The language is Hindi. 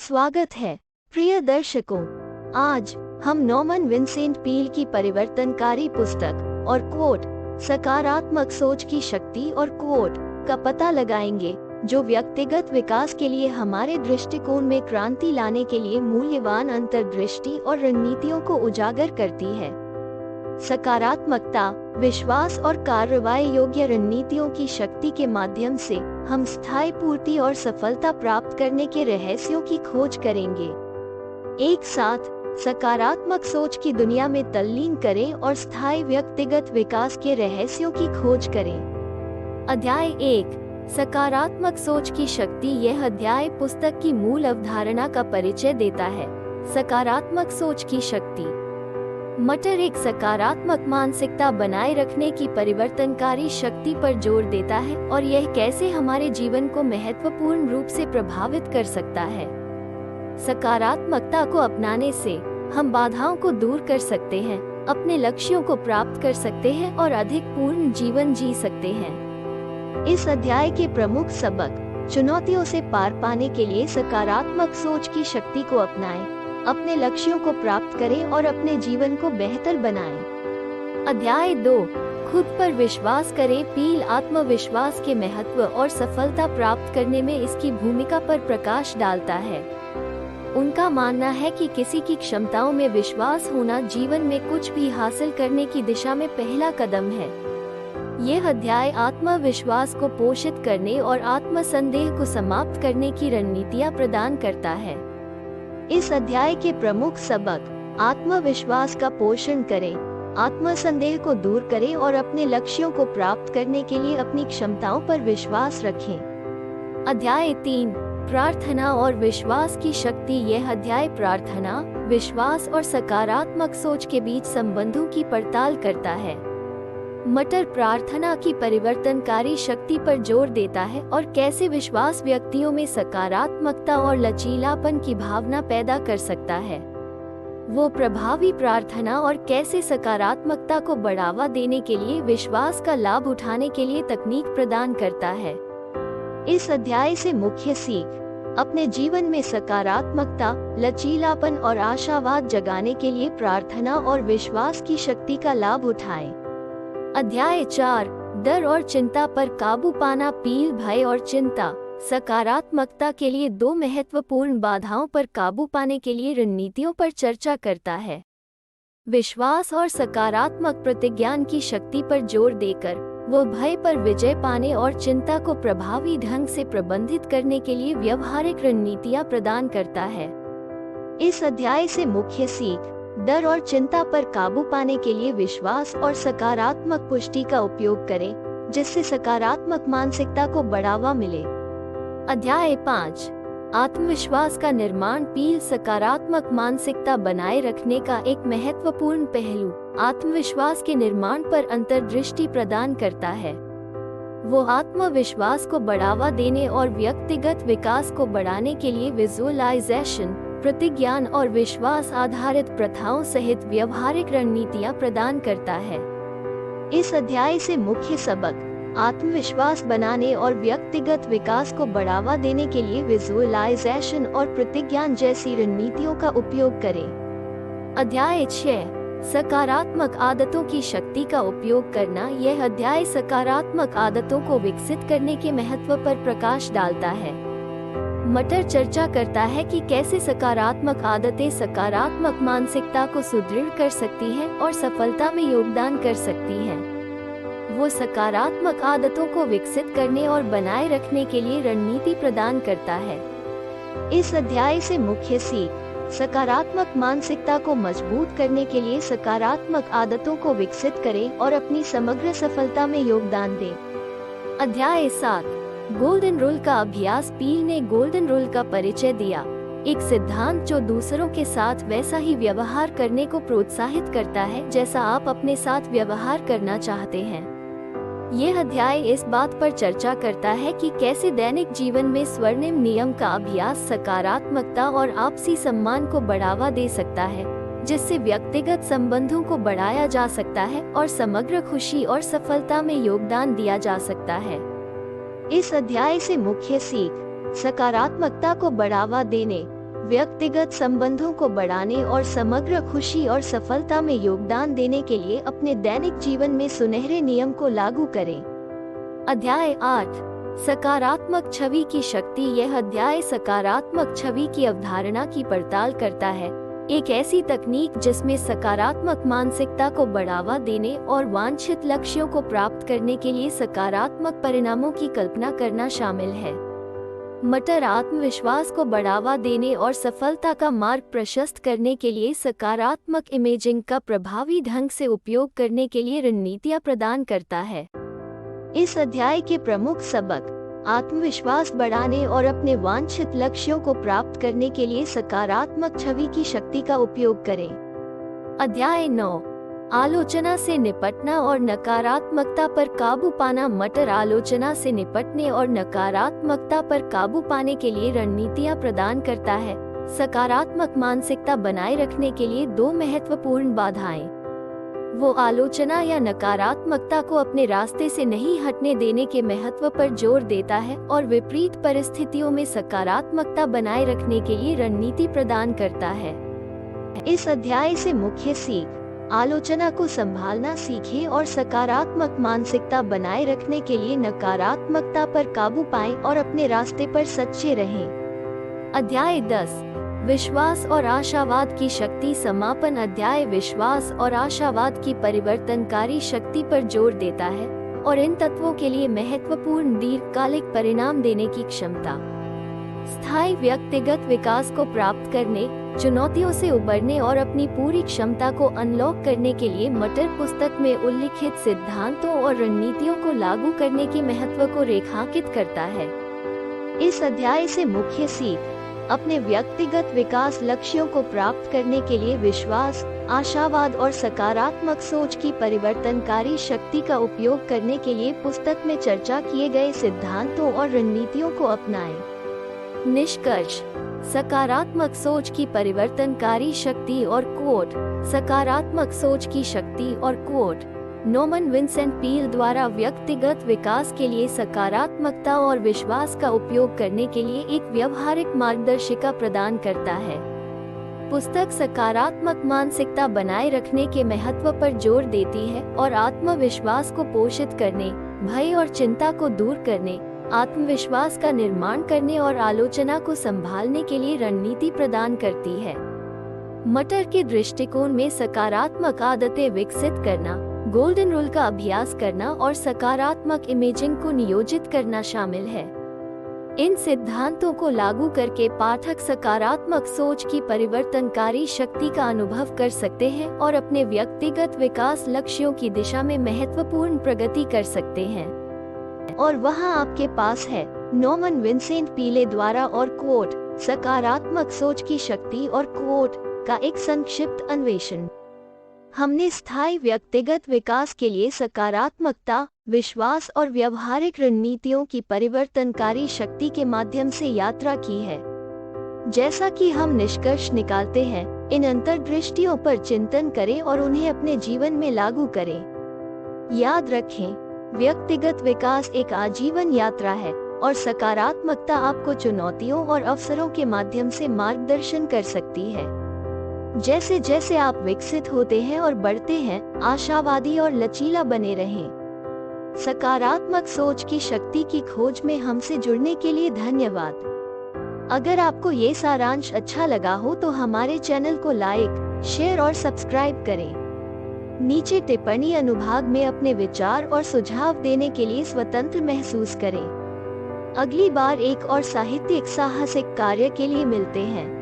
स्वागत है प्रिय दर्शकों। आज हम नॉर्मन विंसेंट पील की परिवर्तनकारी पुस्तक और क्वोट सकारात्मक सोच की शक्ति और क्वोट का पता लगाएंगे, जो व्यक्तिगत विकास के लिए हमारे दृष्टिकोण में क्रांति लाने के लिए मूल्यवान अंतर्दृष्टि और रणनीतियों को उजागर करती है। सकारात्मकता, विश्वास और कार्रवाई योग्य रणनीतियों की शक्ति के माध्यम से हम स्थायी पूर्ति और सफलता प्राप्त करने के रहस्यों की खोज करेंगे। एक साथ सकारात्मक सोच की दुनिया में तल्लीन करें और स्थायी व्यक्तिगत विकास के रहस्यों की खोज करें। अध्याय 1, सकारात्मक सोच की शक्ति। यह अध्याय पुस्तक की मूल अवधारणा का परिचय देता है। सकारात्मक सोच की शक्ति। मटर एक सकारात्मक मानसिकता बनाए रखने की परिवर्तनकारी शक्ति पर जोर देता है और यह कैसे हमारे जीवन को महत्वपूर्ण रूप से प्रभावित कर सकता है। सकारात्मकता को अपनाने से हम बाधाओं को दूर कर सकते हैं, अपने लक्ष्यों को प्राप्त कर सकते हैं और अधिक पूर्ण जीवन जी सकते हैं। इस अध्याय के प्रमुख सबक: चुनौतियों से पार पाने के लिए सकारात्मक सोच की शक्ति को अपनाएं, अपने लक्ष्यों को प्राप्त करें और अपने जीवन को बेहतर बनाएं। अध्याय 2, खुद पर विश्वास करें। पील आत्मविश्वास के महत्व और सफलता प्राप्त करने में इसकी भूमिका पर प्रकाश डालता है। उनका मानना है कि किसी की क्षमताओं में विश्वास होना जीवन में कुछ भी हासिल करने की दिशा में पहला कदम है। यह अध्याय आत्मविश्वास को पोषित करने और आत्मसंदेह को समाप्त करने की रणनीतियां प्रदान करता है। इस अध्याय के प्रमुख सबक: आत्मविश्वास का पोषण करें, आत्मसंदेह को दूर करें और अपने लक्ष्यों को प्राप्त करने के लिए अपनी क्षमताओं पर विश्वास रखें। अध्याय 3, प्रार्थना और विश्वास की शक्ति। यह अध्याय प्रार्थना, विश्वास और सकारात्मक सोच के बीच संबंधों की पड़ताल करता है। मटर प्रार्थना की परिवर्तनकारी शक्ति पर जोर देता है और कैसे विश्वास व्यक्तियों में सकारात्मकता और लचीलापन की भावना पैदा कर सकता है। वो प्रभावी प्रार्थना और कैसे सकारात्मकता को बढ़ावा देने के लिए विश्वास का लाभ उठाने के लिए तकनीक प्रदान करता है। इस अध्याय से मुख्य सीख: अपने जीवन में सकारात्मकता, लचीलापन और आशावाद जगाने के लिए प्रार्थना और विश्वास की शक्ति का लाभ उठाएं। अध्याय 4, डर और चिंता पर काबू पाना। पील भय और चिंता, सकारात्मकता के लिए दो महत्वपूर्ण बाधाओं पर काबू पाने के लिए रणनीतियों पर चर्चा करता है। विश्वास और सकारात्मक प्रतिज्ञान की शक्ति पर जोर देकर वो भय पर विजय पाने और चिंता को प्रभावी ढंग से प्रबंधित करने के लिए व्यवहारिक रणनीतियां प्रदान करता है। इस अध्याय से मुख्य सीख: डर और चिंता पर काबू पाने के लिए विश्वास और सकारात्मक पुष्टि का उपयोग करें, जिससे सकारात्मक मानसिकता को बढ़ावा मिले। अध्याय 5, आत्मविश्वास का निर्माण। पील सकारात्मक मानसिकता बनाए रखने का एक महत्वपूर्ण पहलू आत्मविश्वास के निर्माण पर अंतर्दृष्टि प्रदान करता है। वो आत्मविश्वास को बढ़ावा देने और व्यक्तिगत विकास को बढ़ाने के लिए विजुअलाइजेशन, प्रतिज्ञान और विश्वास आधारित प्रथाओं सहित व्यवहारिक रणनीतियां प्रदान करता है। इस अध्याय से मुख्य सबक: आत्मविश्वास बनाने और व्यक्तिगत विकास को बढ़ावा देने के लिए विजुअलाइजेशन और प्रतिज्ञान जैसी रणनीतियों का उपयोग करें। अध्याय 6, सकारात्मक आदतों की शक्ति का उपयोग करना। यह अध्याय सकारात्मक आदतों को विकसित करने के महत्व पर प्रकाश डालता है। मटर चर्चा करता है कि कैसे सकारात्मक आदतें सकारात्मक मानसिकता को सुदृढ़ कर सकती हैं और सफलता में योगदान कर सकती हैं। वो सकारात्मक आदतों को विकसित करने और बनाए रखने के लिए रणनीति प्रदान करता है। इस अध्याय से मुख्य सीख: सकारात्मक मानसिकता को मजबूत करने के लिए सकारात्मक आदतों को विकसित करें और अपनी समग्र सफलता में योगदान दें। अध्याय 7, गोल्डन रूल का अभ्यास। पील ने गोल्डन रूल का परिचय दिया, एक सिद्धांत जो दूसरों के साथ वैसा ही व्यवहार करने को प्रोत्साहित करता है जैसा आप अपने साथ व्यवहार करना चाहते हैं। यह अध्याय इस बात पर चर्चा करता है कि कैसे दैनिक जीवन में स्वर्णिम नियम का अभ्यास सकारात्मकता और आपसी सम्मान को बढ़ावा दे सकता है, जिससे व्यक्तिगत संबंधों को बढ़ाया जा सकता है और समग्र खुशी और सफलता में योगदान दिया जा सकता है। इस अध्याय से मुख्य सीख: सकारात्मकता को बढ़ावा देने, व्यक्तिगत संबंधों को बढ़ाने और समग्र खुशी और सफलता में योगदान देने के लिए अपने दैनिक जीवन में सुनहरे नियम को लागू करें। अध्याय 8 सकारात्मक छवि की शक्ति। यह अध्याय सकारात्मक छवि की अवधारणा की पड़ताल करता है, एक ऐसी तकनीक जिसमें सकारात्मक मानसिकता को बढ़ावा देने और वांछित लक्ष्यों को प्राप्त करने के लिए सकारात्मक परिणामों की कल्पना करना शामिल है। मटर आत्मविश्वास को बढ़ावा देने और सफलता का मार्ग प्रशस्त करने के लिए सकारात्मक इमेजिंग का प्रभावी ढंग से उपयोग करने के लिए रणनीतियां प्रदान करता है। इस अध्याय के प्रमुख सबक आत्मविश्वास बढ़ाने और अपने वांछित लक्ष्यों को प्राप्त करने के लिए सकारात्मक छवि की शक्ति का उपयोग करें। अध्याय 9 आलोचना से निपटना और नकारात्मकता पर काबू पाना। मटर आलोचना से निपटने और नकारात्मकता पर काबू पाने के लिए रणनीतियां प्रदान करता है। सकारात्मक मानसिकता बनाए रखने के लिए 2 महत्वपूर्ण बाधाएं। वो आलोचना या नकारात्मकता को अपने रास्ते से नहीं हटने देने के महत्व पर जोर देता है और विपरीत परिस्थितियों में सकारात्मकता बनाए रखने के लिए रणनीति प्रदान करता है। इस अध्याय से मुख्य सीख आलोचना को संभालना सीखें और सकारात्मक मानसिकता बनाए रखने के लिए नकारात्मकता पर काबू पाएं और अपने रास्ते पर सच्चे रहें। अध्याय 10 विश्वास और आशावाद की शक्ति। समापन अध्याय विश्वास और आशावाद की परिवर्तनकारी शक्ति पर जोर देता है और इन तत्वों के लिए महत्वपूर्ण दीर्घकालिक परिणाम देने की क्षमता। स्थायी व्यक्तिगत विकास को प्राप्त करने, चुनौतियों से उबरने और अपनी पूरी क्षमता को अनलॉक करने के लिए मटर पुस्तक में उल्लिखित सिद्धांतों और रणनीतियों को लागू करने के महत्व को रेखांकित करता है। इस अध्याय से मुख्य सीख अपने व्यक्तिगत विकास लक्ष्यों को प्राप्त करने के लिए विश्वास, आशावाद और सकारात्मक सोच की परिवर्तनकारी शक्ति का उपयोग करने के लिए पुस्तक में चर्चा किए गए सिद्धांतों और रणनीतियों को अपनाएं। निष्कर्ष सकारात्मक सोच की परिवर्तनकारी शक्ति और क्वोट। सकारात्मक सोच की शक्ति और क्वोट नॉर्मन विंसेंट पील द्वारा व्यक्तिगत विकास के लिए सकारात्मकता और विश्वास का उपयोग करने के लिए एक व्यवहारिक मार्गदर्शिका प्रदान करता है। पुस्तक सकारात्मक मानसिकता बनाए रखने के महत्व पर जोर देती है और आत्मविश्वास को पोषित करने, भय और चिंता को दूर करने, आत्मविश्वास का निर्माण करने और आलोचना को संभालने के लिए रणनीति प्रदान करती है। मटर के दृष्टिकोण में सकारात्मक आदतें विकसित करना, गोल्डन रूल का अभ्यास करना और सकारात्मक इमेजिंग को नियोजित करना शामिल है। इन सिद्धांतों को लागू करके पाठक सकारात्मक सोच की परिवर्तनकारी शक्ति का अनुभव कर सकते हैं और अपने व्यक्तिगत विकास लक्ष्यों की दिशा में महत्वपूर्ण प्रगति कर सकते हैं। और वहाँ आपके पास है नॉर्मन विंसेंट पीले द्वारा और क्वोट सकारात्मक सोच की शक्ति और क्वोट का एक संक्षिप्त अन्वेषण। हमने स्थायी व्यक्तिगत विकास के लिए सकारात्मकता, विश्वास और व्यवहारिक रणनीतियों की परिवर्तनकारी शक्ति के माध्यम से यात्रा की है। जैसा कि हम निष्कर्ष निकालते हैं, इन अंतर्दृष्टियों पर चिंतन करें और उन्हें अपने जीवन में लागू करें। याद रखें, व्यक्तिगत विकास एक आजीवन यात्रा है और सकारात्मकता आपको चुनौतियों और अवसरों के माध्यम से मार्गदर्शन कर सकती है। जैसे जैसे आप विकसित होते हैं और बढ़ते हैं, आशावादी और लचीला बने रहें। सकारात्मक सोच की शक्ति की खोज में हमसे जुड़ने के लिए धन्यवाद। अगर आपको ये सारांश अच्छा लगा हो तो हमारे चैनल को लाइक, शेयर और सब्सक्राइब करें। नीचे टिप्पणी अनुभाग में अपने विचार और सुझाव देने के लिए स्वतंत्र महसूस करें। अगली बार एक और साहित्यिक साहसिक कार्य के लिए मिलते हैं।